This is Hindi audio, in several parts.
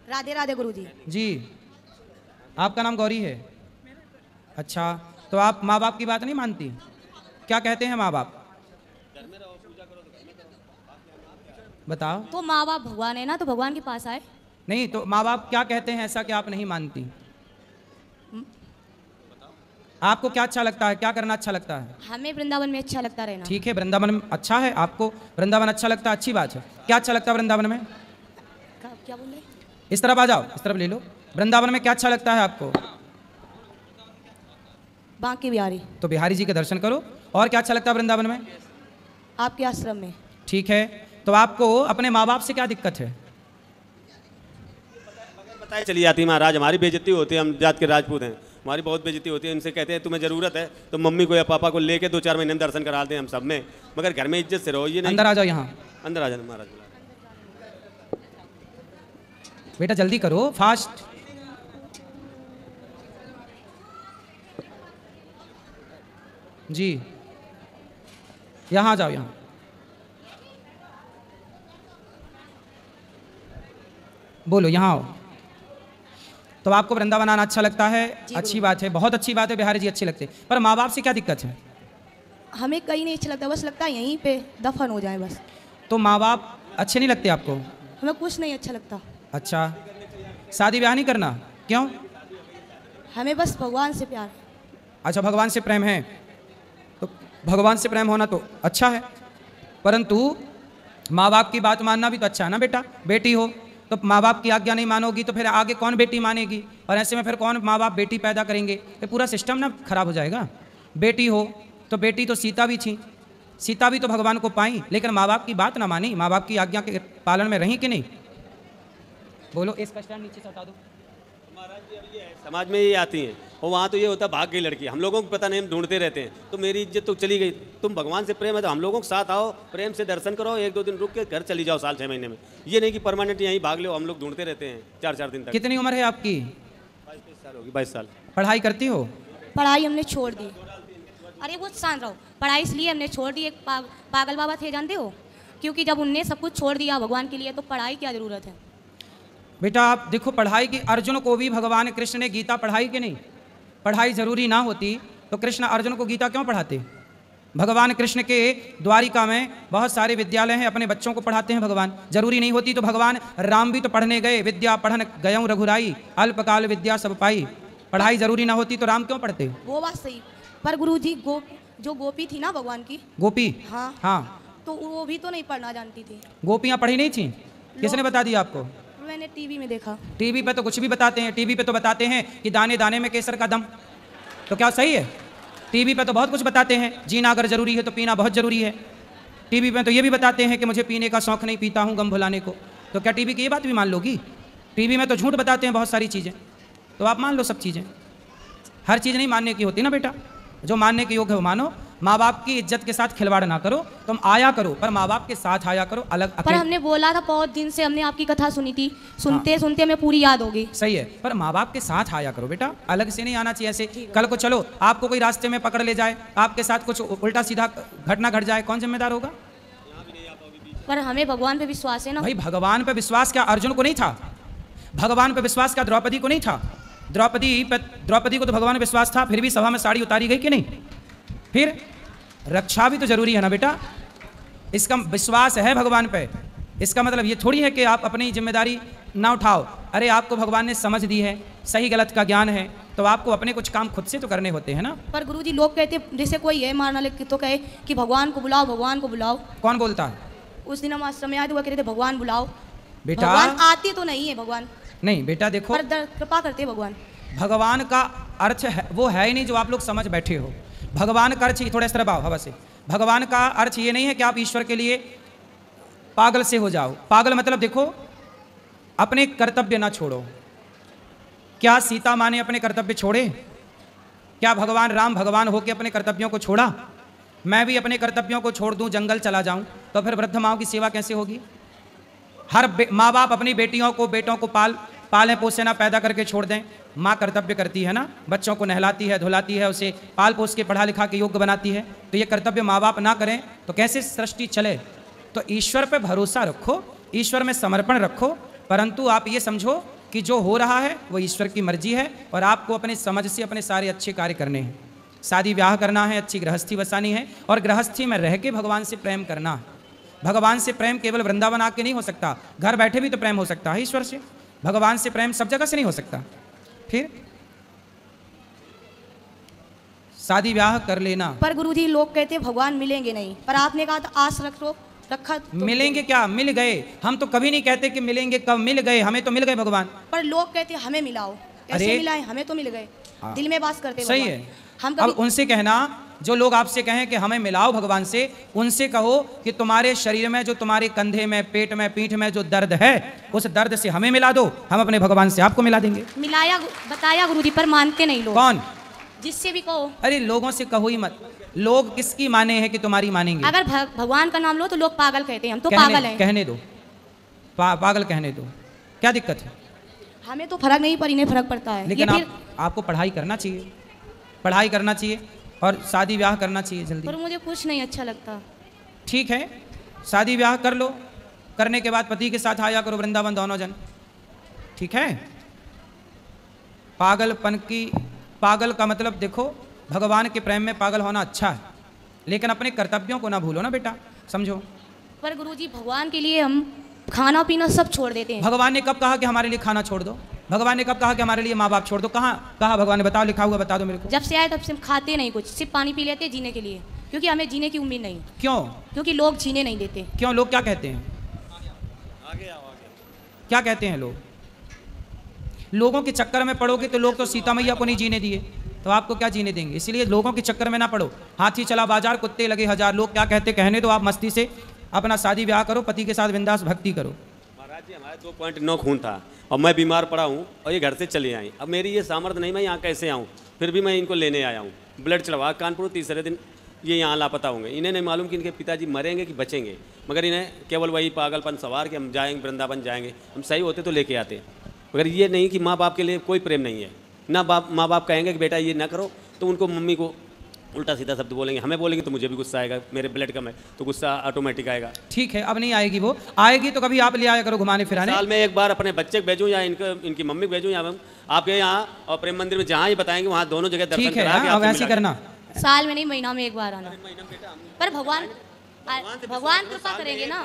राधे राधे गुरुजी। जी, आपका नाम गौरी है? अच्छा, तो आप माँ बाप की बात नहीं मानती? क्या कहते हैं माँ बाप? बताओ। तो माँ बाप भगवान है ना, तो भगवान के पास आए। नहीं तो माँ बाप क्या कहते हैं ऐसा कि आप नहीं मानती? आपको क्या अच्छा लगता है, क्या करना अच्छा लगता है? हमें वृंदावन में अच्छा लगता रहना। ठीक है, वृंदावन में अच्छा है, आपको वृंदावन अच्छा लगता है, अच्छी बात है। क्या अच्छा लगता है वृंदावन में? क्या बोल रहे? इस तरफ आ जाओ, इस तरफ ले लो। वृंदावन में क्या अच्छा लगता है आपको? बांके बिहारी। तो बिहारी जी के दर्शन करो। और क्या अच्छा लगता है वृंदावन में? आपके आश्रम में। ठीक है, तो आपको अपने माँ बाप से क्या दिक्कत है? बताए चली जाती है महाराज, हमारी बेइज्जती होती है, हम जात के राजपूत हैं, हमारी बहुत बेइज्जती होती है। इनसे कहते हैं तुम्हें ज़रूरत है तो मम्मी को या पापा को लेके 2-4 महीने में दर्शन करा दें हम सब में, मगर घर में इज्जत से रहो। ये नहीं। अंदर आ जाओ, यहाँ अंदर आ जाना महाराज। बेटा जल्दी करो, फास्ट। जी, यहाँ आ जाओ, यहाँ। बोलो, यहाँ आओ। तो आपको वृंदावन आना अच्छा लगता है? अच्छी बात है, बहुत अच्छी बात है, बिहारी जी अच्छे लगते हैं। पर माँ बाप से क्या दिक्कत है? हमें कहीं नहीं अच्छा लगता, बस लगता है यहीं पे दफन हो जाए बस। तो माँ बाप अच्छे नहीं लगते आपको? हमें कुछ नहीं अच्छा लगता। अच्छा, शादी ब्याह नहीं करना? क्यों? हमें बस भगवान से प्यार है। अच्छा, भगवान से प्रेम है, तो भगवान से प्रेम होना तो अच्छा है, परंतु माँ बाप की बात मानना भी तो अच्छा है ना बेटा। बेटी हो तो माँ बाप की आज्ञा नहीं मानोगी तो फिर आगे कौन बेटी मानेगी, और ऐसे में फिर कौन माँ बाप बेटी पैदा करेंगे? ये पूरा सिस्टम ना खराब हो जाएगा। बेटी हो तो बेटी तो सीता भी थी, सीता भी तो भगवान को पाई, लेकिन माँ बाप की बात ना मानी, माँ बाप की आज्ञा के पालन में रही कि नहीं? बोलो, इसका स्टैंड नीचे से हटा दो। समाज में ये आती हैं और वहाँ तो ये होता है भाग गई लड़की, हम लोगों को पता नहीं, हम ढूंढते रहते हैं, तो मेरी इज्जत तो चली गई। तुम भगवान से प्रेम है तो हम लोगों के साथ आओ, प्रेम से दर्शन करो, 1-2 दिन रुक के घर चली जाओ साल 6 महीने में। ये नहीं कि परमानेंट यहीं भाग लो, हम लोग ढूंढते रहते हैं 4-4 दिन तक। कितनी उम्र है आपकी? 22 साल होगी। 22 साल। पढ़ाई करती हो? पढ़ाई हमने छोड़ दी। अरे वो शांत रहो। पढ़ाई इसलिए हमने छोड़ दी, एक पागल बाबा थे जानते हो, क्योंकि जब उनने सब कुछ छोड़ दिया भगवान के लिए तो पढ़ाई क्या ज़रूरत है। बेटा आप देखो, पढ़ाई की, अर्जुन को भी भगवान कृष्ण ने गीता पढ़ाई कि नहीं? पढ़ाई जरूरी ना होती तो कृष्ण अर्जुन को गीता क्यों पढ़ाते? भगवान कृष्ण के द्वारिका में बहुत सारे विद्यालय हैं, अपने बच्चों को पढ़ाते हैं भगवान। जरूरी नहीं होती तो भगवान राम भी तो पढ़ने गए, विद्या पढ़न गयऊँ रघुराई, अल्पकाल विद्या सब पाई। पढ़ाई जरूरी ना होती तो राम क्यों पढ़ते? वो बात सही, पर गुरुजी जो गोपी थी ना भगवान की, गोपी, हाँ हाँ, तो वो भी तो नहीं पढ़ना जानती थी। गोपियाँ पढ़ी नहीं थी? किसने बता दिया आपको? मैंने टीवी में देखा। टीवी पे तो कुछ भी बताते हैं, टीवी पे तो बताते हैं कि दाने दाने में केसर का दम, तो क्या सही है? टीवी पे तो बहुत कुछ बताते हैं, जीना अगर जरूरी है तो पीना बहुत जरूरी है। टीवी पे तो ये भी बताते हैं कि मुझे पीने का शौक नहीं, पीता हूँ गम भुलाने को, तो क्या टीवी की ये बात भी मान लोगी? टीवी में तो झूठ बताते हैं बहुत सारी चीज़ें, तो आप मान लो सब चीज़ें। हर चीज़ नहीं मानने की होती ना बेटा, जो मानने के योग्य है वो मानो। माँ बाप की इज्जत के साथ खिलवाड़ ना करो, तुम आया करो पर माँ बाप के साथ आया करो, अलग। पर हमने बोला था बहुत दिन से, हमने आपकी कथा सुनी थी, सुनते सुनते हमें पूरी याद हो गई। सही है, पर माँ बाप के साथ आया करो बेटा, अलग से नहीं आना चाहिए ऐसे। कल को चलो आपको कोई रास्ते में पकड़ ले जाए, आपके साथ कुछ उल्टा सीधा घटना घट जाए, कौन जिम्मेदार होगा? पर हमें भगवान पे विश्वास है ना। भाई भगवान पे विश्वास क्या अर्जुन को नहीं था? भगवान पे विश्वास क्या द्रौपदी को नहीं था? द्रौपदी को तो भगवान पे विश्वास था, फिर भी सभा में साड़ी उतारी गई कि नहीं? फिर रक्षा भी तो जरूरी है ना बेटा। इसका विश्वास है भगवान पे, इसका मतलब ये थोड़ी है कि आप अपनी जिम्मेदारी ना उठाओ। अरे आपको भगवान ने समझ दी है, सही गलत का ज्ञान है, तो आपको अपने कुछ काम खुद से तो करने होते हैं ना। पर गुरुजी लोग कहते, जैसे कोई है मारना लेके तो कहे कि भगवान को बुलाओ, भगवान को बुलाओ। कौन बोलता है? उस दिन हम आश्रम में आए थे, वो कह रहे थे भगवान बुलाओ। बेटा भगवान आते तो नहीं है, भगवान नहीं बेटा देखो, पर कृपा करते भगवान। भगवान का अर्थ है वो है ही नहीं जो आप लोग समझ बैठे हो। भगवान का अर्थ, थोड़ा इस तरह आओ हवा से, भगवान का अर्थ ये नहीं है कि आप ईश्वर के लिए पागल से हो जाओ। पागल मतलब देखो, अपने कर्तव्य ना छोड़ो। क्या सीता माँ ने अपने कर्तव्य छोड़े? क्या भगवान राम भगवान होकर अपने कर्तव्यों को छोड़ा? मैं भी अपने कर्तव्यों को छोड़ दूं, जंगल चला जाऊं, तो फिर वृद्ध माओं की सेवा कैसे होगी? हर माँ बाप अपनी बेटियों को बेटों को पालें पोसे ना, पैदा करके छोड़ दें। माँ कर्तव्य करती है ना, बच्चों को नहलाती है, धुलाती है, उसे पाल पोस के पढ़ा लिखा के योग्य बनाती है। तो ये कर्तव्य माँ बाप ना करें तो कैसे सृष्टि चले? तो ईश्वर पे भरोसा रखो, ईश्वर में समर्पण रखो, परंतु आप ये समझो कि जो हो रहा है वो ईश्वर की मर्जी है और आपको अपने समझ से अपने सारे अच्छे कार्य करने हैं। शादी ब्याह करना है, अच्छी गृहस्थी बसानी है और गृहस्थी में रह के भगवान से प्रेम करना है। भगवान से प्रेम केवल वृंदावन आके नहीं हो सकता, घर बैठे भी तो प्रेम हो सकता है ईश्वर से। भगवान से प्रेम सब जगह से नहीं हो सकता। फिर शादी ब्याह कर लेना। पर गुरुजी लोग कहते हैं भगवान मिलेंगे नहीं, पर आपने कहा था आस रखा तो मिलेंगे क्या? मिल गए। हम तो कभी नहीं कहते कि मिलेंगे, कब मिल गए, हमें तो मिल गए भगवान। पर लोग कहते हैं हमें मिलाओ, अरे ऐसे मिलाए, हमें तो मिल गए। हाँ। दिल में बात करते सही भगवान। है। हम अब कभी उनसे कहना, जो लोग आपसे कहें कि हमें मिलाओ भगवान से, उनसे कहो कि तुम्हारे शरीर में, जो तुम्हारे कंधे में, पेट में, पीठ में जो दर्द है, उस दर्द से हमें मिला दो, हम अपने भगवान से आपको मिला देंगे। मिलाया, बताया गुरुजी, पर मानते नहीं लोग। कौन? जिससे भी कहो। अरे लोगों से कहो ही मत। लोग किसकी माने हैं कि तुम्हारी मानेंगे? अगर भगवान का नाम लो तो लोग पागल कहते हैं, हम तो कहने, पागल हैं। कहने दो, पागल कहने दो, क्या दिक्कत है? हमें तो फर्क नहीं, पर इन्हें फर्क पड़ता है। लेकिन ये आपको पढ़ाई करना चाहिए, पढ़ाई करना चाहिए और शादी ब्याह करना चाहिए जल्दी। पर मुझे कुछ नहीं अच्छा लगता। ठीक है, शादी ब्याह कर लो, करने के बाद पति के साथ आया करो वृंदावन दोनों जन, ठीक है। पागल का मतलब देखो, भगवान के प्रेम में पागल होना अच्छा है, लेकिन अपने कर्तव्यों को ना भूलो ना बेटा, समझो। पर गुरुजी भगवान के लिए हम खाना पीना सब छोड़ देते हैं। भगवान ने कब कहा कि हमारे लिए खाना छोड़ दो? भगवान ने कब कहा कि हमारे लिए माँ बाप छोड़ दो? कहाँ कहा भगवान ने? बताओ, लिखा हुआ बता दो मेरे को। जब से आए तब से हम खाते नहीं कुछ, सिर्फ पानी पी लेते हैं जीने के लिए, क्योंकि हमें जीने की उम्मीद नहीं। क्यों? क्योंकि लोग जीने नहीं देते। क्यों? लोग क्या कहते हैं? क्या कहते हैं लोग? लोगों के चक्कर में पड़ोगे तो लोग तो सीता मैया को नहीं जीने दिए, तो आपको क्या जीने देंगे? इसलिए लोगों के चक्कर में ना पड़ो। हाथी चला बाजार, कुत्ते लगे हजार, लोग क्या कहते कहने दो। आप मस्ती से अपना शादी ब्याह करो, पति के साथ बिंदास भक्ति करो। महाराज जी हमारे 2.9 खून था और मैं बीमार पड़ा हूँ और ये घर से चले आई। अब मेरी ये सामर्थ्य नहीं, मैं यहाँ कैसे आऊँ? फिर भी मैं इनको लेने आया हूँ। ब्लड चढ़वा कानपुर, तीसरे दिन ये यहाँ लापता होंगे। इन्हें नहीं मालूम कि इनके पिताजी मरेंगे कि बचेंगे, मगर इन्हें केवल वही पागलपन सवार कि हम जाएंगे वृंदावन जाएंगे, हम सही होते तो लेके आते। मगर ये नहीं कि माँ बाप के लिए कोई प्रेम नहीं है ना। माँ बाप कहेंगे कि बेटा ये ना करो तो उनको मम्मी को उल्टा सीधा शब्द बोलेंगे, हमें बोलेंगे तो मुझे भी गुस्सा आएगा, मेरे ब्लड कम है तो गुस्सा ऑटोमेटिक आएगा। ठीक है, अब नहीं आएगी, वो आएगी तो कभी आप ले आया करो घुमाने फिराने। साल में एक बार अपने बच्चे को भेजूँ या इनकी मम्मी को भेजूँ, या आपके यहाँ और प्रेम मंदिर में जहाँ ही बताएंगे वहाँ दोनों जगह दर्शन ठीक है, करा के अब आपसे ऐसे मिला करना। साल में नहीं, महीना में एक बार आना। पर भगवान कृपा करेंगे ना।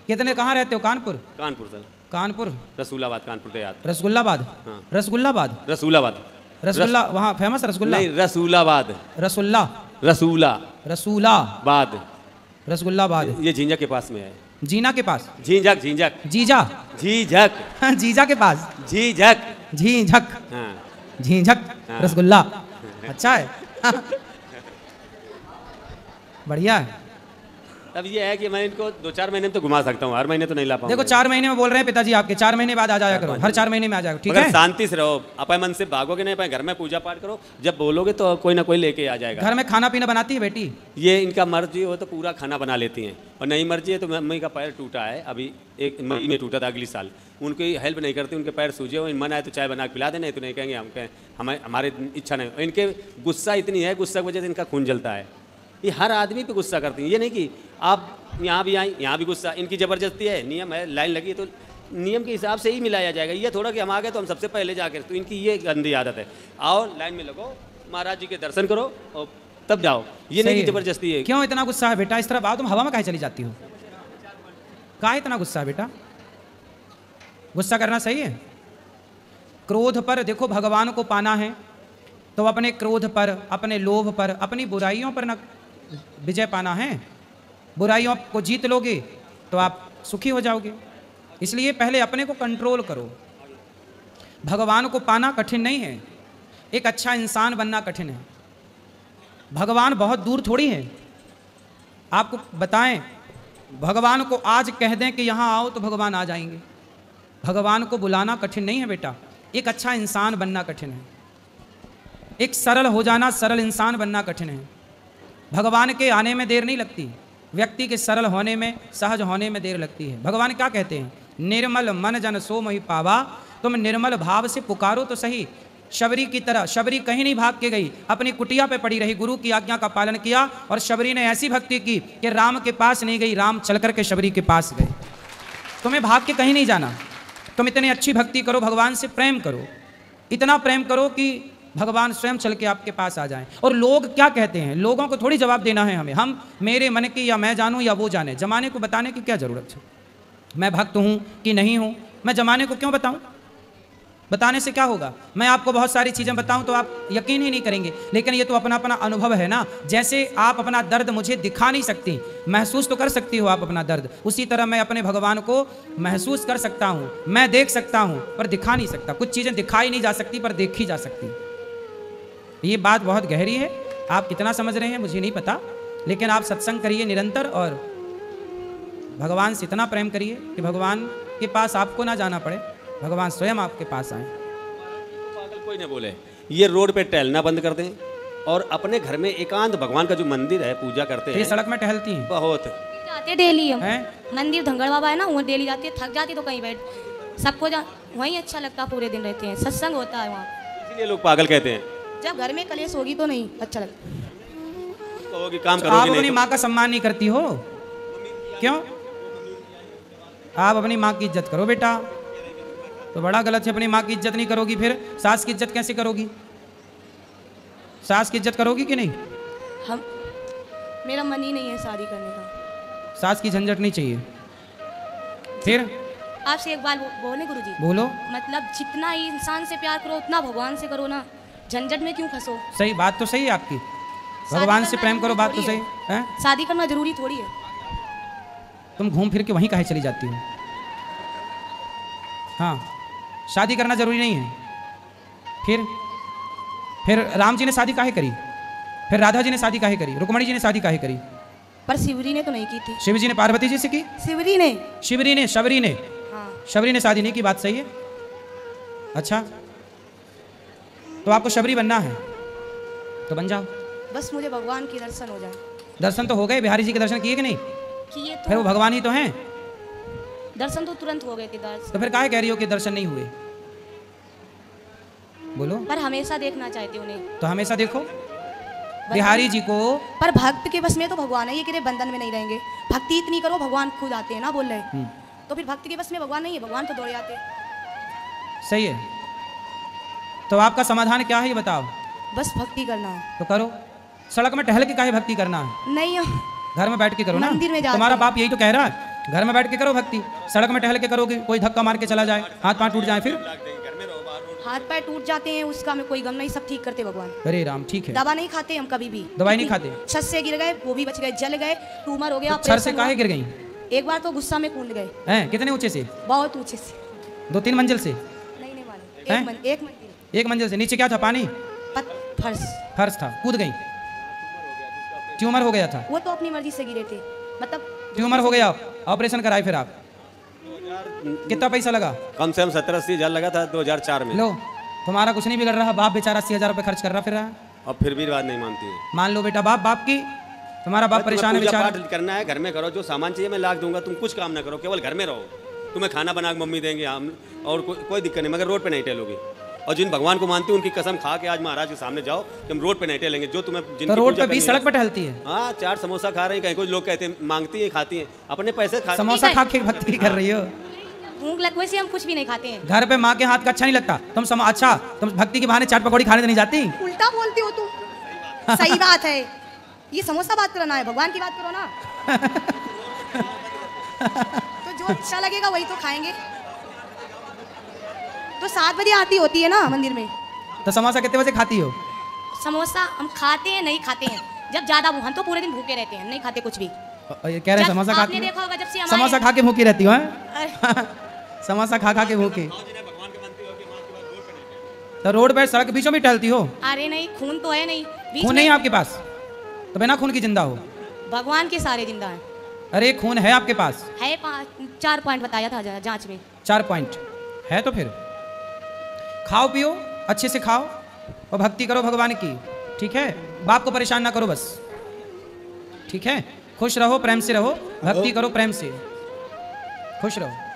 कितने? कहाँ रहते हो? कानपुर? कानपुर सर। कानपुर, रसूलाबाद, कानपुर के याद। रसगुल्लाबाद? हाँ। रसगुल्लाबाद, रसूलाबाद, वहाँ फेमस रसगुल्ला? नहीं, रसूलाबाद, रसूलाबाद, रसगुल्लाबाद। ये झींझक के पास में है। जीना के पास? झींझक जीजा? जीजा के पास? झींझक हाँ। रसगुल्ला, अच्छा है। बढ़िया है। तब ये है कि मैं इनको 2-4 महीने में तो घुमा सकता हूँ, हर महीने तो नहीं ला पाऊंगा। देखो 4 महीने में बोल रहे हैं पिताजी आपके, 4 महीने बाद आ जाया करो, हर 4 महीने में आ जाएगा, ठीक है। शांति से रहो, अपने मन से भागोगे नहीं, अपने घर में पूजा पाठ करो, जब बोलोगे तो कोई ना कोई लेके आ जाएगा। घर में खाना पीना बनाती है बेटी? ये इनका मर्जी हो तो पूरा खाना बना लेती हैं, और नहीं मर्जी है तो मम्मी का पैर टूटा है, अभी 1 मई में टूटा था, अगली साल। उनकी हेल्प नहीं करती, उनके पैर सूजे हो, मन आए तो चाय बना के पिला देना, तो नहीं कहेंगे हम हमारे इच्छा नहीं। इनके गुस्सा इतनी है, गुस्सा की वजह से इनका खून जलता है। ये हर आदमी पे गुस्सा करती हैं, ये नहीं कि आप यहाँ भी आए यहाँ भी गुस्सा। इनकी ज़बरदस्ती है, नियम है, लाइन लगी है तो नियम के हिसाब से ही मिलाया जाएगा। ये थोड़ा कि हम आ गए तो हम सबसे पहले जाकर, तो इनकी ये गंदी आदत है। आओ लाइन में लगो, महाराज जी के दर्शन करो और तब जाओ, ये नहीं कि ज़बरदस्ती है। क्यों इतना गुस्सा है बेटा? इस तरह आओ, तुम हवा में काहे चली जाती हो? काहे इतना गुस्सा है बेटा? गुस्सा करना सही है? क्रोध पर देखो, भगवान को पाना है तो अपने क्रोध पर, अपने लोभ पर, अपनी बुराइयों पर ना विजय पाना है। बुराइयों को जीत लोगे तो आप सुखी हो जाओगे। इसलिए पहले अपने को कंट्रोल करो। भगवान को पाना कठिन नहीं है, एक अच्छा इंसान बनना कठिन है। भगवान बहुत दूर थोड़ी है। आपको बताएं, भगवान को आज कह दें कि यहाँ आओ तो भगवान आ जाएंगे। भगवान को बुलाना कठिन नहीं है बेटा, एक अच्छा इंसान बनना कठिन है। एक सरल हो जाना, सरल इंसान बनना कठिन है। भगवान के आने में देर नहीं लगती, व्यक्ति के सरल होने में, सहज होने में देर लगती है। भगवान क्या कहते हैं? निर्मल मन जन सो मोहि पावा। तुम निर्मल भाव से पुकारो तो सही। शबरी की तरह, शबरी कहीं नहीं भाग के गई, अपनी कुटिया पे पड़ी रही, गुरु की आज्ञा का पालन किया, और शबरी ने ऐसी भक्ति की कि राम के पास नहीं गई, राम चल करके शबरी के पास गए। तुम्हें भाग के कहीं नहीं जाना, तुम इतनी अच्छी भक्ति करो, भगवान से प्रेम करो, इतना प्रेम करो कि भगवान स्वयं चल के आपके पास आ जाएं। और लोग क्या कहते हैं, लोगों को थोड़ी जवाब देना है हमें, हम मेरे मन की या मैं जानूं या वो जाने, जमाने को बताने की क्या ज़रूरत है। मैं भक्त हूँ कि नहीं हूँ, मैं जमाने को क्यों बताऊँ, बताने से क्या होगा। मैं आपको बहुत सारी चीज़ें बताऊं तो आप यकीन ही नहीं करेंगे, लेकिन ये तो अपना अपना अनुभव है ना। जैसे आप अपना दर्द मुझे दिखा नहीं सकती, महसूस तो कर सकती हो आप अपना दर्द, उसी तरह मैं अपने भगवान को महसूस कर सकता हूँ, मैं देख सकता हूँ पर दिखा नहीं सकता। कुछ चीज़ें दिखाई नहीं जा सकती पर देखी जा सकती। ये बात बहुत गहरी है, आप कितना समझ रहे हैं मुझे नहीं पता, लेकिन आप सत्संग करिए निरंतर और भगवान से इतना प्रेम करिए कि भगवान के पास आपको ना जाना पड़े, भगवान स्वयं आपके पास आए। पागल कोई ना बोले, ये रोड पे टहलना बंद कर दें और अपने घर में एकांत भगवान का जो मंदिर है पूजा करते ये हैं। सड़क में टहलती हैं बहुत जाते डेली हम हैं? मंदिर धंगड़ बाबा है ना, वहाँ डेली जाती है, थक जाती तो कहीं बैठ, सबको वहीं अच्छा लगता, पूरे दिन रहते हैं, सत्संग होता है वहाँ। इसीलिए लोग पागल कहते हैं। जब घर में कलेश होगी तो नहीं अच्छा लगता। कहोगे काम आप करोगे अपनी नहीं माँ का सम्मान नहीं करती हो क्यों? आप अपनी माँ की इज्जत करो बेटा, तो बड़ा गलत है। अपनी माँ की इज्जत नहीं करोगी फिर सास की इज्जत कैसे करोगी? सास की इज्जत करोगी कि नहीं? हम मेरा मन ही नहीं है शादी करने का। सास की झंझट नहीं चाहिए। फिर आपसे एक बात बोले गुरुजी, बोलो। मतलब जितना ही इंसान से प्यार करो उतना भगवान से करो ना, झंझट में क्यों फंसो। सही बात तो सही है आपकी, भगवान से प्रेम करो, बात तो सही है। शादी करना जरूरी थोड़ी है। तुम घूम फिर के वहीं काहे चली जाती हो? हाँ, शादी करना जरूरी नहीं है। फिर राम जी ने शादी काहे करी? फिर राधा जी ने शादी काहे करी? रुक्मणी जी ने शादी काहे करी? पर शिवरी ने तो नहीं की थी। शिव जी ने पार्वती जी से की? शिवरी ने शबरी ने हाँ। शबरी ने शादी नहीं की, बात सही है। अच्छा, तो आपको शबरी बनना है तो बन जाओ। बस मुझे भगवान की दर्शन हो जाए। दर्शन तो हो गए, बिहारी जी के दर्शन किए कि नहीं? किए तो फिर वो भगवान ही तो हैं। दर्शन तो तुरंत हो गए थे दर्शन, तो फिर काहे कह रही हो कि दर्शन नहीं हुए? बोलो। पर हमेशा देखना चाहते उन्हें। तो हमेशा देखो बिहारी जी को। पर भक्त के बस में तो भगवान है, ये कि बंधन में नहीं रहेंगे। भक्ति इतनी करो भगवान खुद आते हैं ना, बोल रहे। तो फिर भक्त के बस में भगवान नहीं है, भगवान तो दौड़े आते हैं। सही है, तो आपका समाधान क्या है ये बताओ। बस भक्ति करना है। तो करो, सड़क में टहल के काहे भक्ति करना है? नहीं घर में बैठ के करो ना। मंदिर में जाते तुम्हारा हैं। बाप यही तो कह रहा है, घर में बैठ के करो भक्ति। सड़क में टहल के करोगे, कोई धक्का मार के चला जाए, हाथ पांव टूट जाए, फिर हाथ पैर टूट जाते हैं, उसका में कोई गम नहीं, सब ठीक करते भगवान। अरे राम, ठीक है। दवा नहीं खाते हम कभी भी। दवाई नहीं खाते? छत से गिर गए वो भी बच गए, जल गए, ट्यूमर हो गया, तो छत से ऑपरेशन काहे हुआ। गिर गई? एक बार तो गुस्सा में कूद गए। हैं? कितने ऊंचे से? बहुत ऊंचे से। 2-3 मंजिल से? नहीं मालूम, हैं? एक मंजिल। एक मंजिल से। नीचे क्या था? पानी? फर्श। फर्श था, कूद गई, ट्यूमर हो गया था। वो तो अपनी मर्जी से गिरे थे, मतलब ट्यूमर हो गया, ऑपरेशन कराए फिर आप? कितना पैसा लगा? कम से कम 70-80 हज़ार लगा था 2004 में। लो, तुम्हारा कुछ नहीं बिगड़ रहा, बाप बेचारा 80,000 रुपये खर्च कर रहा फिर रहा। और फिर भी बात नहीं मानती है। मान लो बेटा, बाप की, तुम्हारा बाप परेशान है पूजा बेचारा। पाठ करना है, घर में करो, जो सामान चाहिए मैं लाख दूंगा, तुम कुछ काम ना करो, केवल घर में रहो। तुम्हें खाना बना के मम्मी देंगे हम, और कोई दिक्कत नहीं, मगर रोड पे नहीं टहलोगे। और जिन भगवान को मानती है उनकी कसम खा के आज महाराज के सामने जाओ कि हम रोड पे नहीं टहलेंगे। जो तुम्हें तो रोड पे 20 सड़क पे टहलती है। हाँ, 4 समोसा खा रही हैं, कहीं कुछ लोग कहते हैं मांगती है, खाती हैं, अपने पैसे खा। समोसा खा के भक्ति कर रही हो? भूख लग वैसे हम कुछ भी नहीं खाते हैं। घर पे माँ के हाथ का अच्छा नहीं लगता? अच्छा, तुम भक्ति के बहाने चाट पकौड़ी खाने तो नहीं जाती? उल्टा बोलती हो तुम। सही बात है, ये समोसा बात करना है, भगवान की बात करो ना। तो जो अच्छा लगेगा वही तो खाएंगे। तो 7 बजे आरती होती है ना मंदिर में। तो समोसा कितने बजे खाती हो? समोसा हम खाते हैं, नहीं खाते हैं। जब ज्यादा हम तो पूरे दिन भूखे रहते हैं, नहीं खाते कुछ भी। ये कह रहे हैं समोसा आपने खाती देखा होगा जब से हो? हमारे समोसा खा के भूखी रहती हो? अरे, समोसा खा के भूखी। तो रोड पे सड़क बीचों में टहलती हो? अरे नहीं, खून तो है नहीं बीच खून में। नहीं है आपके पास? तो बिना खून की जिंदा हो? भगवान के सारे जिंदा हैं। अरे खून है आपके पास? है 4 पॉइंट बताया था जांच में। 4 पॉइंट है तो फिर खाओ पियो, अच्छे से खाओ और भक्ति करो भगवान की, ठीक है? बाप को परेशान ना करो बस, ठीक है? खुश रहो, प्रेम से रहो, भक्ति करो प्रेम से, खुश रहो।